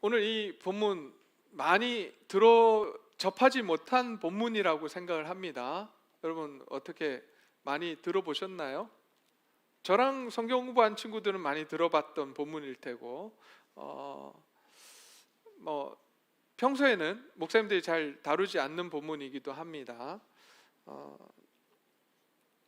오늘 이 본문 많이 접하지 못한 본문이라고 생각을 합니다. 여러분 어떻게 많이 들어보셨나요? 저랑 성경 공부한 친구들은 많이 들어봤던 본문일 테고 뭐 평소에는 목사님들이 잘 다루지 않는 본문이기도 합니다.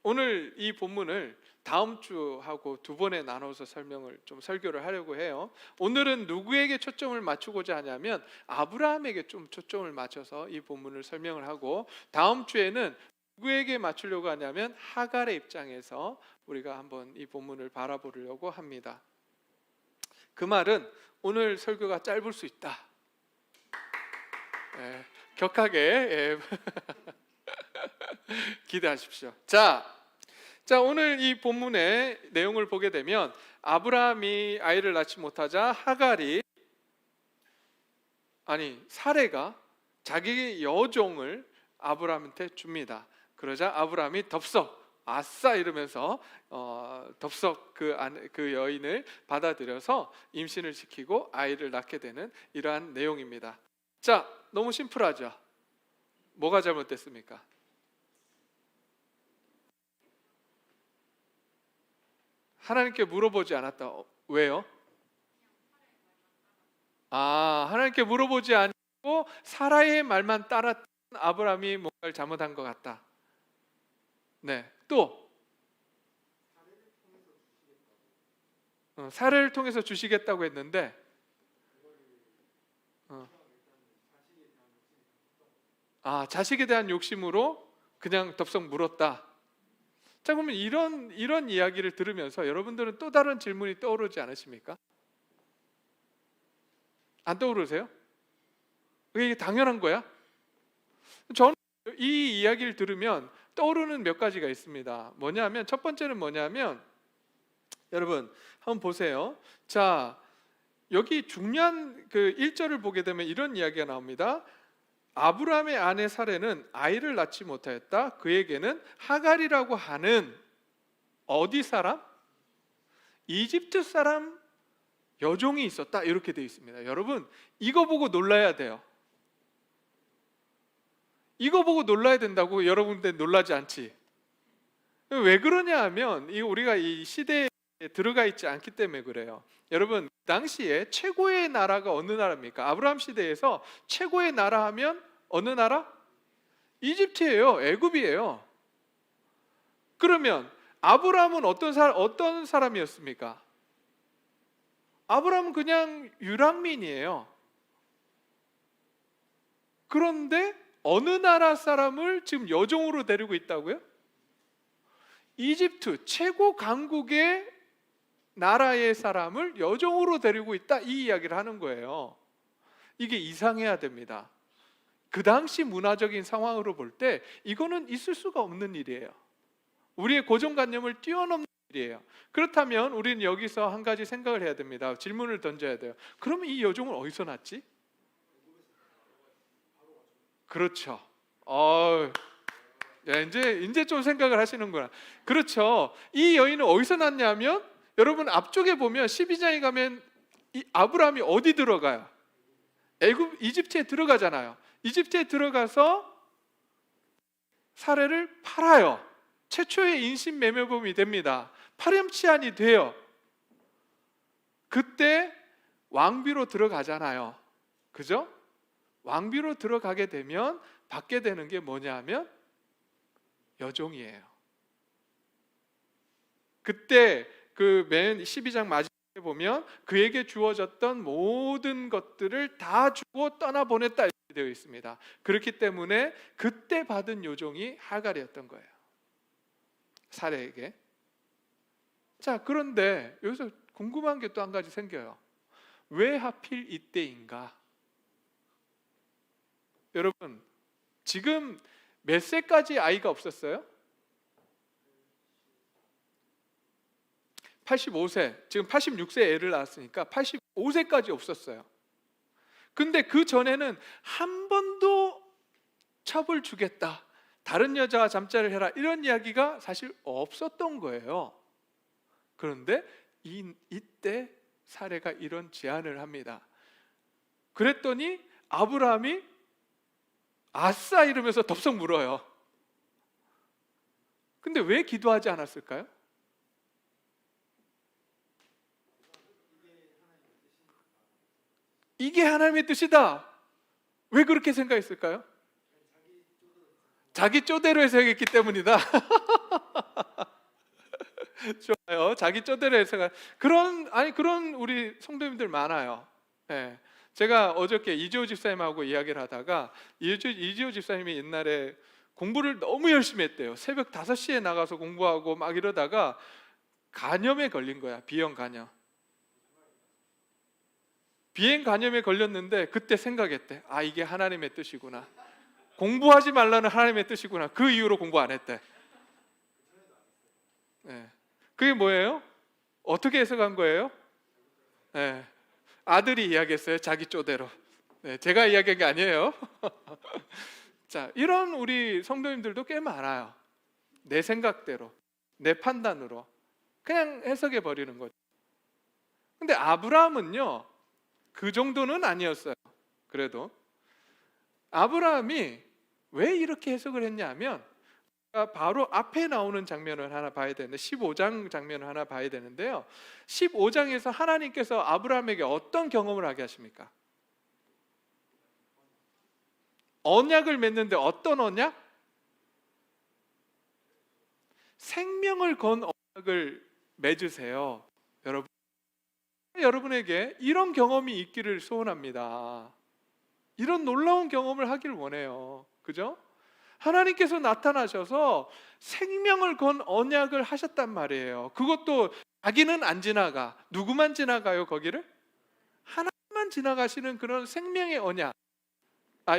오늘 이 본문을 다음 주하고 두 번에 나눠서 설교를 하려고 해요. 오늘은 누구에게 초점을 맞추고자 하냐면 아브라함에게 좀 초점을 맞춰서 이 본문을 설명을 하고, 다음 주에는 누구에게 맞추려고 하냐면 하갈의 입장에서 우리가 한번 이 본문을 바라보려고 합니다. 그 말은 오늘 설교가 짧을 수 있다. 격하게 기대하십시오. 자, 오늘 이 본문의 내용을 보게 되면 아브라함이 아이를 낳지 못하자 사레가 자기의 여종을 아브라함한테 줍니다. 그러자 아브라함이 덥석 아싸 이러면서 덥석 그 여인을 받아들여서 임신을 시키고 아이를 낳게 되는 이러한 내용입니다. 자, 너무 심플하죠? 뭐가 잘못됐습니까? 하나님께 물어보지 않았다. 왜요? 하나님께 물어보지 않고 사라의 말만 따랐던 아브라함이 뭔가를 잘못한 것 같다. 네, 또 사례를 통해서 주시겠다고 했는데 자식에 대한 욕심으로 그냥 덥석 물었다. 자, 그러면 이런 이야기를 들으면서 여러분들은 또 다른 질문이 떠오르지 않으십니까? 안 떠오르세요? 이게 당연한 거야? 저는 이 이야기를 들으면 떠오르는 몇 가지가 있습니다. 첫 번째는 뭐냐면, 여러분 한번 보세요. 자, 여기 중요한 그 1절을 보게 되면 이런 이야기가 나옵니다. 아브라함의 아내 사레는 아이를 낳지 못하였다. 그에게는 하갈이라고 하는 어디 사람? 이집트 사람 여종이 있었다. 이렇게 되어 있습니다. 여러분 이거 보고 놀라야 돼요. 이거 보고 놀라야 된다고 여러분들 놀라지 않지? 왜 그러냐 하면 우리가 이 시대에 들어가 있지 않기 때문에 그래요. 여러분 당시에 최고의 나라가 어느 나라입니까? 아브라함 시대에서 최고의 나라 하면 어느 나라? 이집트예요. 애굽이에요. 그러면 아브라함은 어떤 사람이었습니까? 아브라함은 그냥 유랑민이에요. 그런데 어느 나라 사람을 지금 여종으로 데리고 있다고요? 이집트 최고 강국의 나라의 사람을 여종으로 데리고 있다, 이 이야기를 하는 거예요. 이게 이상해야 됩니다. 그 당시 문화적인 상황으로 볼 때 이거는 있을 수가 없는 일이에요. 우리의 고정관념을 뛰어넘는 일이에요. 그렇다면 우리는 여기서 한 가지 생각을 해야 됩니다. 질문을 던져야 돼요. 그러면 이 여종은 어디서 났지? 그렇죠. 이제 좀 생각을 하시는구나. 그렇죠. 이 여인은 어디서 났냐면, 여러분 앞쪽에 보면 12장에 가면 이 아브라함이 어디 들어가요? 이집트에 들어가잖아요. 이집트에 들어가서 사례를 팔아요. 최초의 인신매매범이 됩니다. 파렴치한이 돼요. 그때 왕비로 들어가잖아요. 그죠? 왕비로 들어가게 되면 받게 되는 게 뭐냐 하면 여종이에요. 그때 그 맨 12장 마지막에 보면 그에게 주어졌던 모든 것들을 다 주고 떠나보냈다 이렇게 되어 있습니다. 그렇기 때문에 그때 받은 여종이 하갈이었던 거예요. 사레에게. 자, 그런데 여기서 궁금한 게 또 한 가지 생겨요. 왜 하필 이때인가? 여러분 지금 몇 세까지 아이가 없었어요? 85세, 지금 86세 애를 낳았으니까 85세까지 없었어요. 근데 그 전에는 한 번도 첩을 주겠다, 다른 여자와 잠자리를 해라, 이런 이야기가 사실 없었던 거예요. 그런데 이때 사례가 이런 제안을 합니다. 그랬더니 아브라함이 아싸 이러면서 덥석 물어요. 근데 왜 기도하지 않았을까요? 이게 하나님의 뜻이다. 왜 그렇게 생각했을까요? 자기 쪼대로 해석했기 때문이다. 좋아요. 자기 쪼대로 해석한 그런 우리 성도님들 많아요. 예. 제가 어저께 이지호 집사님하고 이야기를 하다가 이지호 집사님이 옛날에 공부를 너무 열심히 했대요. 새벽 5시에 나가서 공부하고 막 이러다가 간염에 걸린 거야. 비형 간염. 비행 간염에 걸렸는데 그때 생각했대. 아, 이게 하나님의 뜻이구나. 공부하지 말라는 하나님의 뜻이구나. 그 이후로 공부 안 했대. 네. 그게 뭐예요? 어떻게 해석한 거예요? 네. 아들이 이야기했어요. 자기 쪼대로. 네, 제가 이야기한 게 아니에요. 자, 이런 우리 성도님들도 꽤 많아요. 내 생각대로, 내 판단으로 그냥 해석해 버리는 거죠. 근데 아브라함은요, 그 정도는 아니었어요. 그래도 아브라함이 왜 이렇게 해석을 했냐면, 바로 앞에 나오는 장면을 하나 봐야 되는데 15장 장면을 하나 봐야 되는데요. 15장에서 하나님께서 아브라함에게 어떤 경험을 하게 하십니까? 언약을 맺는데 어떤 언약? 생명을 건 언약을 맺으세요. 여러분에게 이런 경험이 있기를 소원합니다. 이런 놀라운 경험을 하길 원해요. 그죠? 하나님께서 나타나셔서 생명을 건 언약을 하셨단 말이에요. 그것도 자기는 안 지나가. 누구만 지나가요, 거기를? 하나님만 지나가시는 그런 생명의 언약.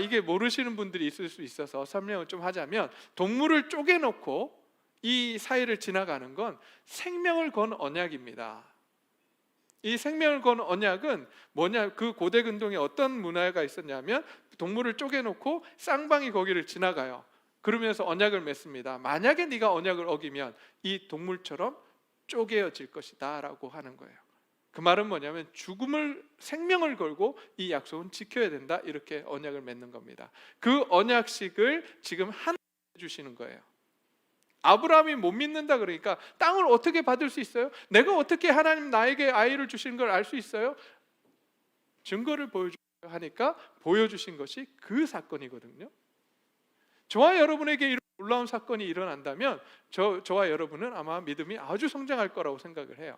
이게 모르시는 분들이 있을 수 있어서 설명을 좀 하자면, 동물을 쪼개놓고 이 사이를 지나가는 건 생명을 건 언약입니다. 이 생명을 건 언약은 뭐냐? 그 고대 근동에 어떤 문화가 있었냐면, 동물을 쪼개놓고 쌍방이 거기를 지나가요. 그러면서 언약을 맺습니다. 만약에 네가 언약을 어기면 이 동물처럼 쪼개어질 것이다 라고 하는 거예요. 그 말은 뭐냐면 생명을 걸고 이 약속은 지켜야 된다, 이렇게 언약을 맺는 겁니다. 그 언약식을 지금 하나님 주시는 거예요. 아브라함이 못 믿는다 그러니까 땅을 어떻게 받을 수 있어요? 내가 어떻게 하나님 나에게 아이를 주신 걸 알 수 있어요? 증거를 보여주려 하니까 보여주신 것이 그 사건이거든요. 저와 여러분에게 이런 놀라운 사건이 일어난다면 저와 여러분은 아마 믿음이 아주 성장할 거라고 생각을 해요.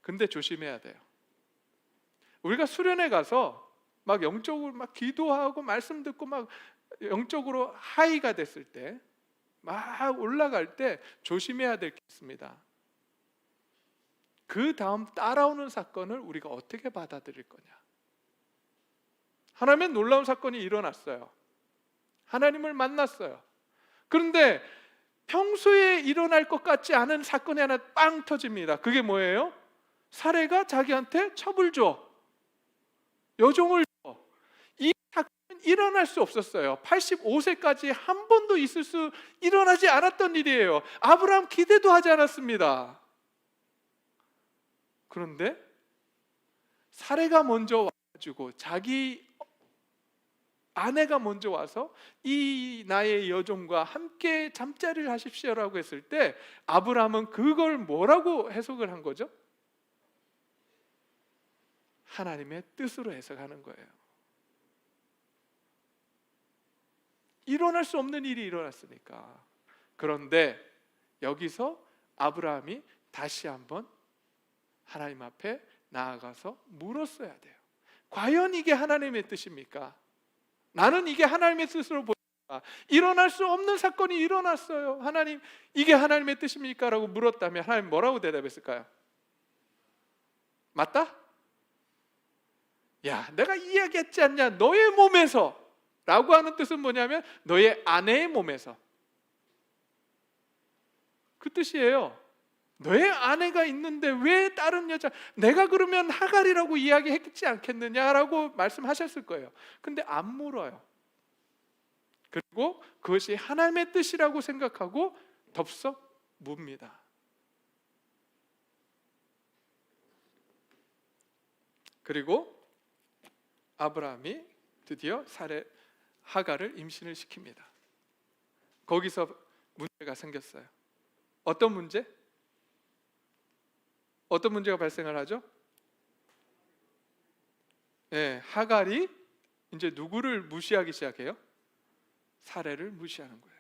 근데 조심해야 돼요. 우리가 수련회 가서 막 영적으로 막 기도하고 말씀 듣고 막 영적으로 하이가 됐을 때, 막 올라갈 때 조심해야 될 게 있습니다. 그 다음 따라오는 사건을 우리가 어떻게 받아들일 거냐. 하나님의 놀라운 사건이 일어났어요. 하나님을 만났어요. 그런데 평소에 일어날 것 같지 않은 사건이 하나 빵 터집니다. 그게 뭐예요? 사례가 자기한테 첩을 줘. 여종을 줘. 이 사건은 일어날 수 없었어요. 85세까지 한 번도 일어나지 않았던 일이에요. 아브라함 기대도 하지 않았습니다. 그런데 사례가 먼저 와가지고, 자기 아내가 먼저 와서 이 나의 여종과 함께 잠자리를 하십시오라고 했을 때, 아브라함은 그걸 뭐라고 해석을 한 거죠? 하나님의 뜻으로 해석하는 거예요. 일어날 수 없는 일이 일어났으니까. 그런데 여기서 아브라함이 다시 한번 하나님 앞에 나아가서 물었어야 돼요. 과연 이게 하나님의 뜻입니까? 나는 이게 하나님의 뜻으로 보입니다. 일어날 수 없는 사건이 일어났어요. 하나님, 이게 하나님의 뜻입니까? 라고 물었다면 하나님 뭐라고 대답했을까요? 맞다? 야, 내가 이야기했지 않냐? 너의 몸에서 라고 하는 뜻은 뭐냐면 너의 아내의 몸에서, 그 뜻이에요. 너의 아내가 있는데 왜 다른 여자, 내가 그러면 하갈이라고 이야기했지 않겠느냐라고 말씀하셨을 거예요. 근데 안 물어요. 그리고 그것이 하나님의 뜻이라고 생각하고 덥석 묻습니다. 그리고 아브라함이 드디어 하갈을 임신을 시킵니다. 거기서 문제가 생겼어요. 어떤 문제? 어떤 문제가 발생을 하죠? 네, 하갈이 이제 누구를 무시하기 시작해요? 사례를 무시하는 거예요.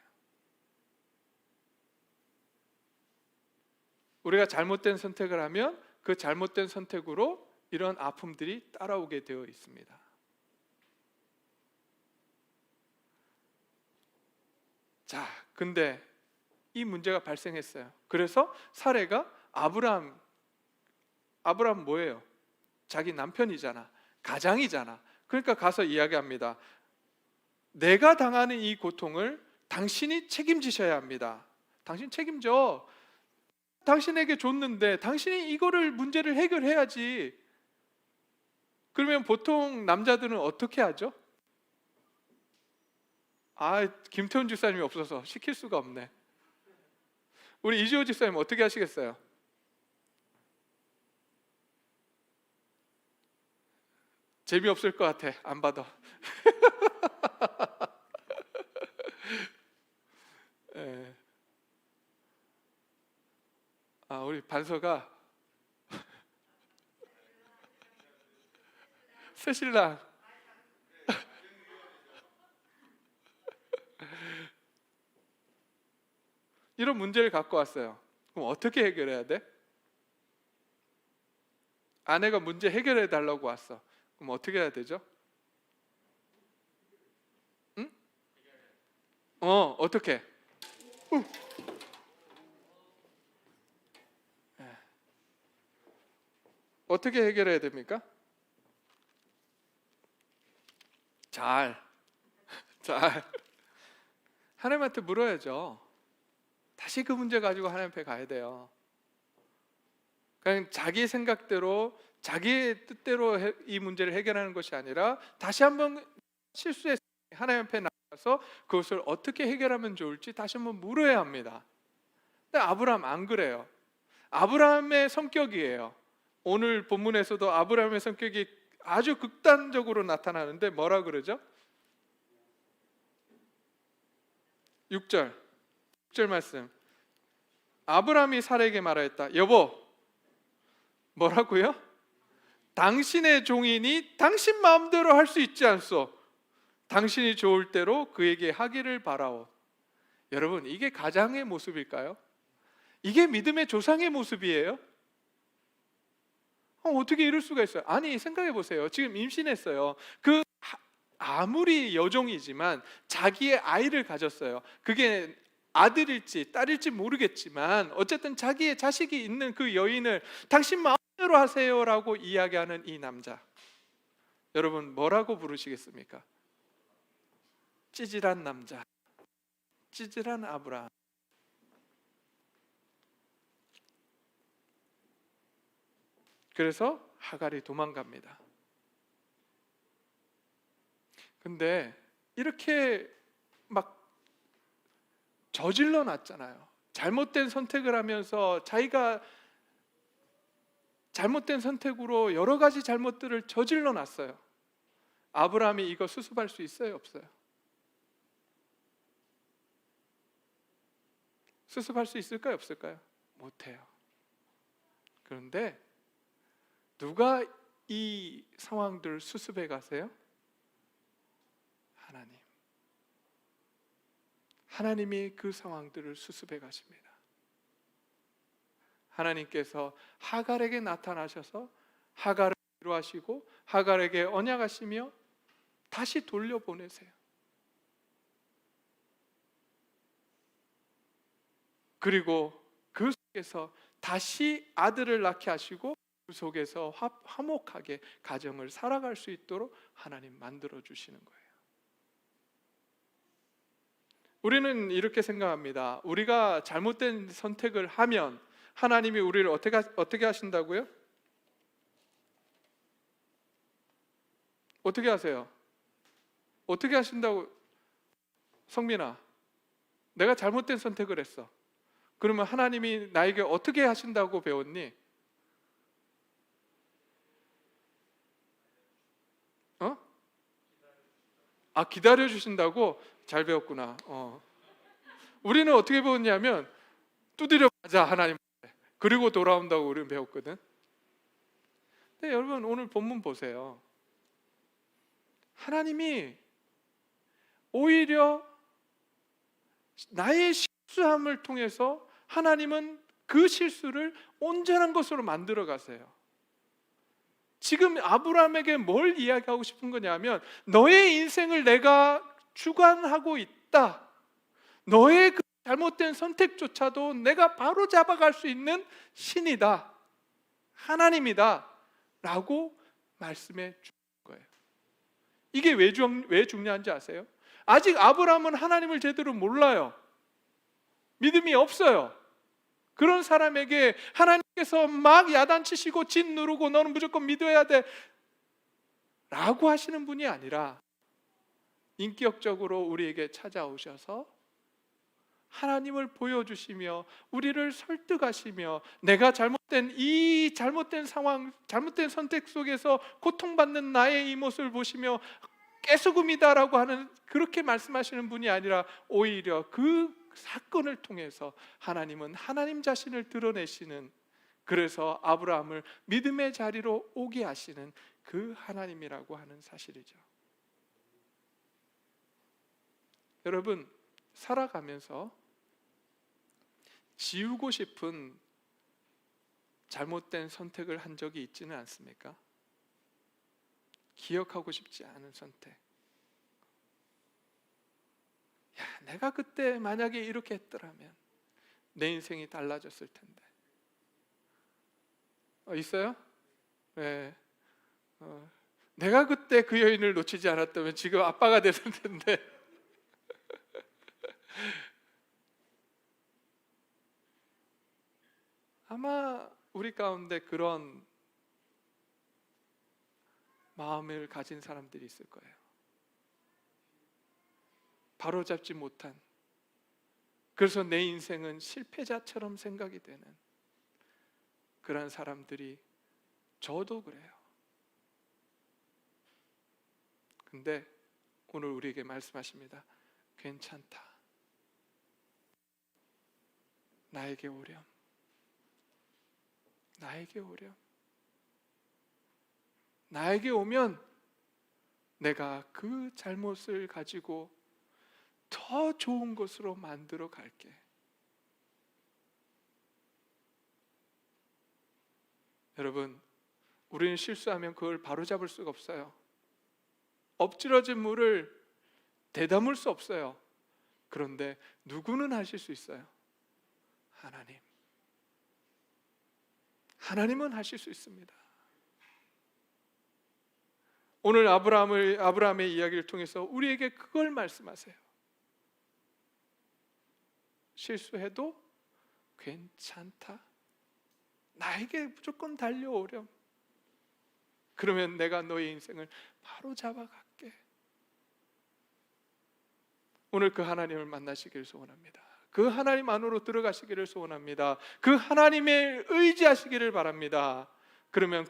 우리가 잘못된 선택을 하면 그 잘못된 선택으로 이런 아픔들이 따라오게 되어 있습니다. 자, 근데 이 문제가 발생했어요. 그래서 사례가 아브라함 뭐예요? 자기 남편이잖아. 가장이잖아. 그러니까 가서 이야기합니다. 내가 당하는 이 고통을 당신이 책임지셔야 합니다. 당신 책임져. 당신에게 줬는데 당신이 이거를 문제를 해결해야지. 그러면 보통 남자들은 어떻게 하죠? 김태훈 집사님이 없어서 시킬 수가 없네. 우리 이지호 집사님 어떻게 하시겠어요? 재미없을 것 같아. 안 받아. 예. 우리 반서가 새신랑 이런 문제를 갖고 왔어요. 그럼 어떻게 해결해야 돼? 아내가 문제 해결해 달라고 왔어. 그럼 어떻게 해야 되죠? 응? 어떻게? 어떻게 해결해야 됩니까? 잘 하나님한테 물어야죠. 다시 그 문제 가지고 하나님 앞에 가야 돼요. 그냥 자기 생각대로 자기의 뜻대로 이 문제를 해결하는 것이 아니라 다시 한번 실수했을 때 하나님 앞에 나가서 그것을 어떻게 해결하면 좋을지 다시 한번 물어야 합니다. 근데 아브라함 안 그래요. 아브라함의 성격이에요. 오늘 본문에서도 아브라함의 성격이 아주 극단적으로 나타나는데 뭐라 그러죠? 6절 말씀. 아브라함이 사라에게 말하였다. 여보, 뭐라고요? 당신의 종이니 당신 마음대로 할 수 있지 않소. 당신이 좋을 대로 그에게 하기를 바라오. 여러분, 이게 가장의 모습일까요? 이게 믿음의 조상의 모습이에요? 어떻게 이럴 수가 있어요? 아니, 생각해 보세요. 지금 임신했어요. 아무리 여종이지만 자기의 아이를 가졌어요. 그게 아들일지 딸일지 모르겠지만 어쨌든 자기의 자식이 있는 그 여인을 당신 마음대로 하세요라고 이야기하는 이 남자, 여러분 뭐라고 부르시겠습니까? 찌질한 남자, 찌질한 아브라함. 그래서 하갈이 도망갑니다. 근데 이렇게 막 저질러 놨잖아요. 잘못된 선택을 하면서 자기가 잘못된 선택으로 여러 가지 잘못들을 저질러 놨어요. 아브라함이 이거 수습할 수 있어요, 없어요? 수습할 수 있을까요, 없을까요? 못해요. 그런데 누가 이 상황들을 수습해 가세요? 하나님. 하나님이 그 상황들을 수습해 가십니다. 하나님께서 하갈에게 나타나셔서 하갈을 위로하시고 하갈에게 언약하시며 다시 돌려보내세요. 그리고 그 속에서 다시 아들을 낳게 하시고 그 속에서 화목하게 가정을 살아갈 수 있도록 하나님 만들어 주시는 거예요. 우리는 이렇게 생각합니다. 우리가 잘못된 선택을 하면 하나님이 우리를 어떻게 하신다고요? 어떻게 하세요? 어떻게 하신다고? 성민아, 내가 잘못된 선택을 했어. 그러면 하나님이 나에게 어떻게 하신다고 배웠니? 아, 기다려 주신다고? 잘 배웠구나. 우리는 어떻게 배웠냐면 두드려 맞아, 하나님. 그리고 돌아온다고 우리는 배웠거든. 근데 여러분, 오늘 본문 보세요. 하나님이 오히려 나의 실수함을 통해서 하나님은 그 실수를 온전한 것으로 만들어 가세요. 지금 아브라함에게 뭘 이야기하고 싶은 거냐면, 너의 인생을 내가 주관하고 있다. 너의 그 잘못된 선택조차도 내가 바로 잡아갈 수 있는 신이다, 하나님이다 라고 말씀해 주는 거예요. 이게 왜 중요한지 아세요? 아직 아브라함은 하나님을 제대로 몰라요. 믿음이 없어요. 그런 사람에게 하나님께서 막 야단치시고 진 누르고 너는 무조건 믿어야 돼 라고 하시는 분이 아니라, 인격적으로 우리에게 찾아오셔서 하나님을 보여주시며 우리를 설득하시며, 내가 잘못된 상황, 잘못된 선택 속에서 고통받는 나의 이 모습을 보시며 깨수금이다라고 하는, 그렇게 말씀하시는 분이 아니라 오히려 그 사건을 통해서 하나님은 하나님 자신을 드러내시는, 그래서 아브라함을 믿음의 자리로 오게 하시는 그 하나님이라고 하는 사실이죠. 여러분, 살아가면서 지우고 싶은 잘못된 선택을 한 적이 있지는 않습니까? 기억하고 싶지 않은 선택. 야, 내가 그때 만약에 이렇게 했더라면 내 인생이 달라졌을 텐데. 있어요? 네. 내가 그때 그 여인을 놓치지 않았다면 지금 아빠가 됐을 텐데. 아마 우리 가운데 그런 마음을 가진 사람들이 있을 거예요. 바로잡지 못한, 그래서 내 인생은 실패자처럼 생각이 되는 그런 사람들이, 저도 그래요. 근데 오늘 우리에게 말씀하십니다. 괜찮다. 나에게 오렴. 나에게 오렴. 나에게 오면 내가 그 잘못을 가지고 더 좋은 것으로 만들어 갈게. 여러분, 우리는 실수하면 그걸 바로잡을 수가 없어요. 엎질러진 물을 되담을 수 없어요. 그런데 누구는 하실 수 있어요? 하나님. 하나님은 하실 수 있습니다. 오늘 아브라함의 이야기를 통해서 우리에게 그걸 말씀하세요. 실수해도 괜찮다. 나에게 무조건 달려오렴. 그러면 내가 너의 인생을 바로 잡아갈게. 오늘 그 하나님을 만나시기를 소원합니다. 그 하나님 안으로 들어가시기를 소원합니다. 그 하나님에 의지하시기를 바랍니다. 그러면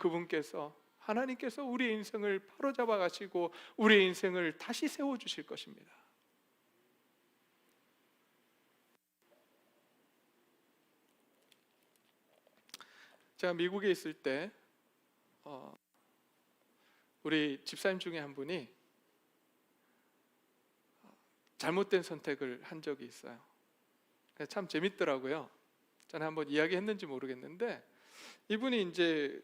하나님께서 우리의 인생을 바로 잡아가시고 우리의 인생을 다시 세워주실 것입니다. 제가 미국에 있을 때 우리 집사님 중에 한 분이 잘못된 선택을 한 적이 있어요. 참 재밌더라고요. 저는 한번 이야기했는지 모르겠는데, 이분이 이제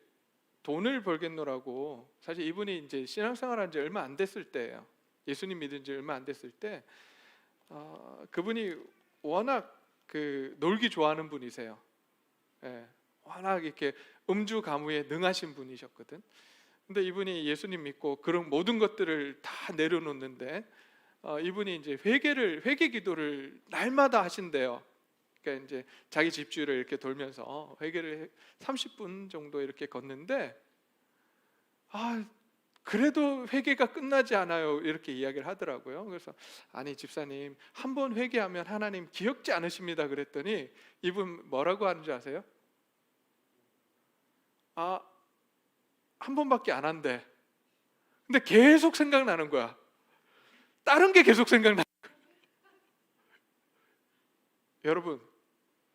돈을 벌겠노라고, 사실 이분이 이제 신앙생활한 지 얼마 안 됐을 때예요. 예수님 믿은 지 얼마 안 됐을 때, 그분이 워낙 놀기 좋아하는 분이세요. 예, 워낙 이렇게 음주 가무에 능하신 분이셨거든. 근데 이분이 예수님 믿고 그런 모든 것들을 다 내려놓는데, 이분이 이제 회개 기도를 날마다 하신대요. 그러니까 이제 자기 집주를 이렇게 돌면서 회개를 30분 정도 이렇게 걷는데, 그래도 회개가 끝나지 않아요, 이렇게 이야기를 하더라고요. 그래서 아니 집사님, 한 번 회개하면 하나님 기억지 않으십니다 그랬더니, 이분 뭐라고 하는 줄 아세요? 한 번밖에 안 한대. 근데 계속 생각나는 거야. 다른 게 계속 생각나요. 여러분,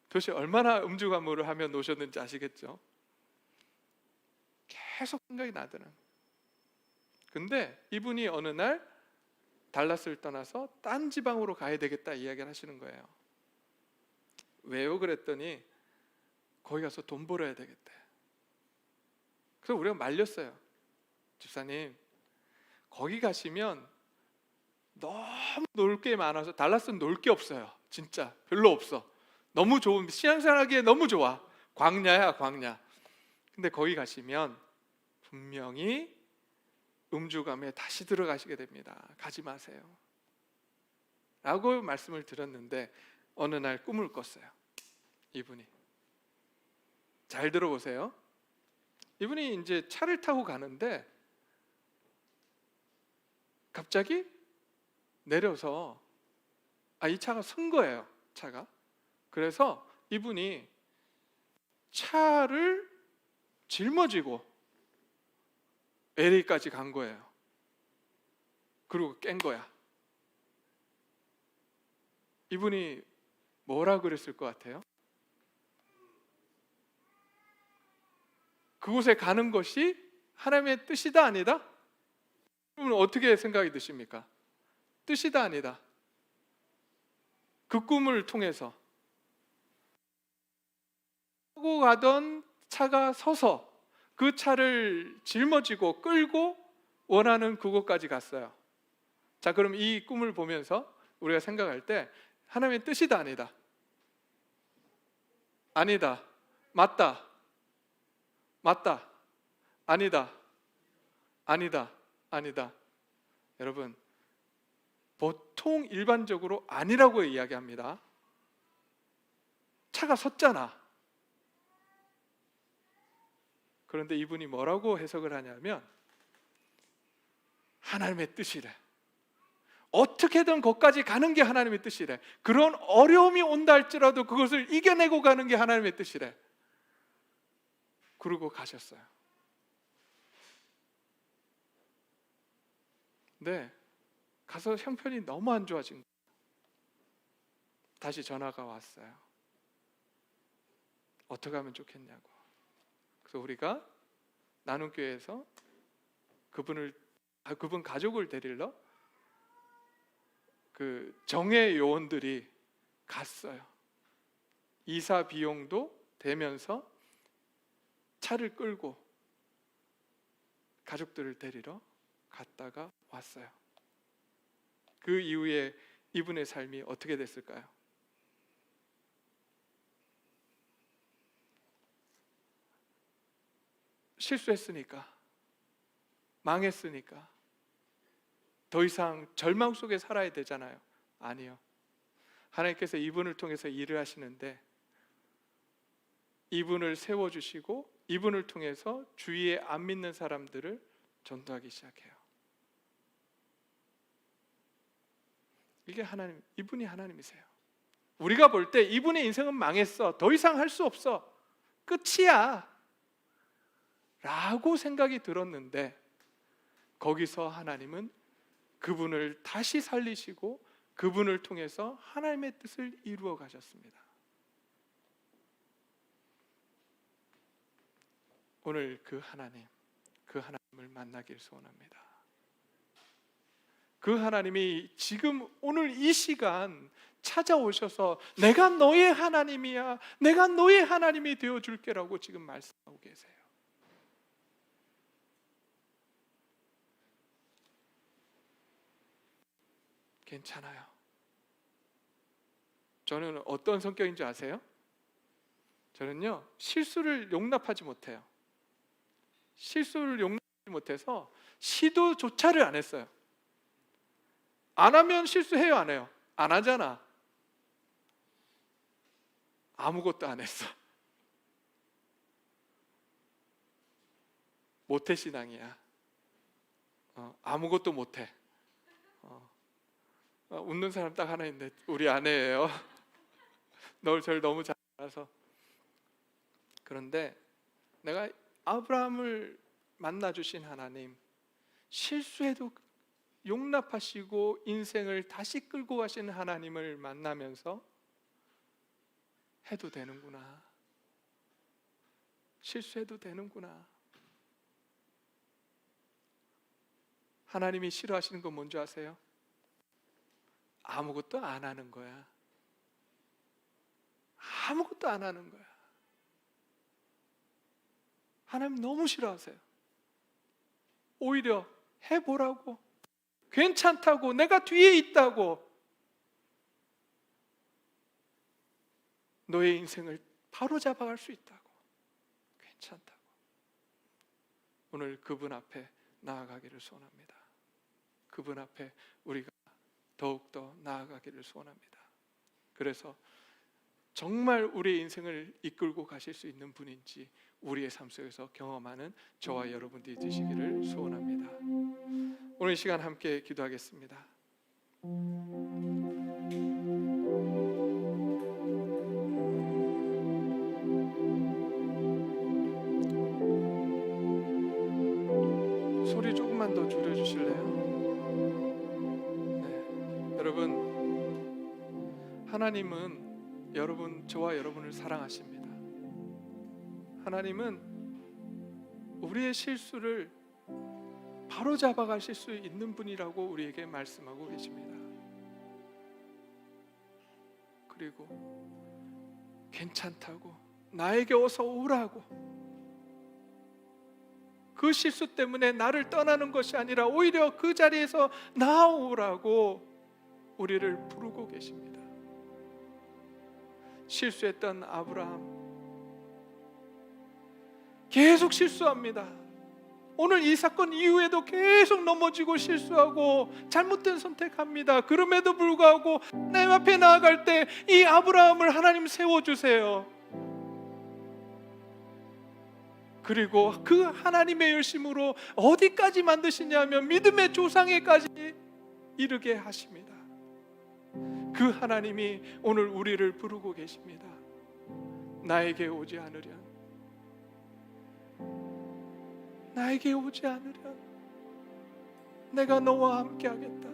도대체 얼마나 음주가무를 하며 노셨는지 아시겠죠? 계속 생각이 나더라는. 근데 이분이 어느 날 달라스를 떠나서 딴 지방으로 가야 되겠다 이야기를 하시는 거예요. 왜요? 그랬더니 거기 가서 돈 벌어야 되겠대. 그래서 우리가 말렸어요. 집사님, 거기 가시면 너무 놀 게 많아서, 달라스는 놀 게 없어요. 진짜 별로 없어. 너무 좋은, 신앙생활하기에 너무 좋아. 광야야, 광야. 근데 거기 가시면 분명히 음주감에 다시 들어가시게 됩니다. 가지 마세요 라고 말씀을 드렸는데, 어느 날 꿈을 꿨어요. 이분이. 잘 들어보세요. 이분이 이제 차를 타고 가는데 갑자기 내려서, 이 차가 쓴 거예요. 차가. 그래서 이분이 차를 짊어지고 LA까지 간 거예요. 그리고 깬 거야. 이분이 뭐라 그랬을 것 같아요? 그곳에 가는 것이 하나님의 뜻이다, 아니다? 그러면 어떻게 생각이 드십니까? 뜻이다, 아니다? 그 꿈을 통해서 타고 가던 차가 서서 그 차를 짊어지고 끌고 원하는 그곳까지 갔어요. 자, 그럼 이 꿈을 보면서 우리가 생각할 때 하나님의 뜻이다, 아니다? 아니다. 맞다. 맞다. 아니다. 아니다. 아니다. 여러분, 보통 일반적으로 아니라고 이야기합니다. 차가 섰잖아. 그런데 이분이 뭐라고 해석을 하냐면, 하나님의 뜻이래. 어떻게든 거기까지 가는 게 하나님의 뜻이래. 그런 어려움이 온다 할지라도 그것을 이겨내고 가는 게 하나님의 뜻이래. 그러고 가셨어요. 네, 가서 형편이 너무 안 좋아진 거예요. 다시 전화가 왔어요. 어떻게 하면 좋겠냐고. 그래서 우리가 나눔교회에서 그분 가족을 데리러 그 정예 요원들이 갔어요. 이사 비용도 되면서 차를 끌고 가족들을 데리러 갔다가 왔어요. 그 이후에 이분의 삶이 어떻게 됐을까요? 실수했으니까, 망했으니까 더 이상 절망 속에 살아야 되잖아요. 아니요. 하나님께서 이분을 통해서 일을 하시는데, 이분을 세워주시고 이분을 통해서 주위에 안 믿는 사람들을 전도하기 시작해요. 이게 하나님, 이분이 하나님이세요. 우리가 볼 때 이분의 인생은 망했어, 더 이상 할 수 없어, 끝이야 라고 생각이 들었는데, 거기서 하나님은 그분을 다시 살리시고 그분을 통해서 하나님의 뜻을 이루어 가셨습니다. 오늘 그 하나님을 만나길 소원합니다. 그 하나님이 지금 오늘 이 시간 찾아오셔서 내가 너의 하나님이야, 내가 너의 하나님이 되어줄게라고 지금 말씀하고 계세요. 괜찮아요. 저는 어떤 성격인지 아세요? 저는요, 실수를 용납하지 못해요. 실수를 용납하지 못해서 시도조차를 안 했어요. 안 하면 실수해요, 안 해요? 안 하잖아. 아무것도 안 했어. 모태신앙이야. 아무것도 못해. 웃는 사람 딱 하나 있는데 우리 아내예요. 저를 너무 잘 알아서. 그런데 내가 아브라함을 만나주신 하나님, 실수해도 용납하시고 인생을 다시 끌고 가시는 하나님을 만나면서 해도 되는구나, 실수해도 되는구나. 하나님이 싫어하시는 건 뭔지 아세요? 아무것도 안 하는 거야. 아무것도 안 하는 거야. 하나님 너무 싫어하세요. 오히려 해보라고, 괜찮다고, 내가 뒤에 있다고, 너의 인생을 바로 잡아갈 수 있다고, 괜찮다고. 오늘 그분 앞에 나아가기를 소원합니다. 그분 앞에 우리가 더욱더 나아가기를 소원합니다. 그래서 정말 우리의 인생을 이끌고 가실 수 있는 분인지 우리의 삶 속에서 경험하는 저와 여러분들이 되시기를 소원합니다. 오늘 이 시간 함께 기도하겠습니다. 소리 조금만 더 줄여주실래요? 네. 여러분, 하나님은 저와 여러분을 사랑하십니다. 하나님은 우리의 실수를 바로 잡아가실 수 있는 분이라고 우리에게 말씀하고 계십니다. 그리고 괜찮다고, 나에게 어서 오라고, 그 실수 때문에 나를 떠나는 것이 아니라 오히려 그 자리에서 나오라고 우리를 부르고 계십니다. 실수했던 아브라함 계속 실수합니다. 오늘 이 사건 이후에도 계속 넘어지고 실수하고 잘못된 선택합니다. 그럼에도 불구하고 하나님 앞에 나아갈 때 이 아브라함을 하나님 세워주세요. 그리고 그 하나님의 열심으로 어디까지 만드시냐면 믿음의 조상에까지 이르게 하십니다. 그 하나님이 오늘 우리를 부르고 계십니다. 나에게 오지 않으련, 나에게 오지 않으련 내가 너와 함께 하겠다.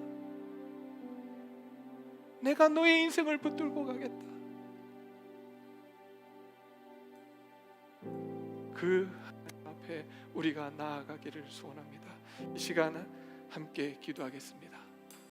내가 너의 인생을 붙들고 가겠다. 그 하나님 앞에 우리가 나아가기를 소원합니다. 이 시간 함께 기도하겠습니다.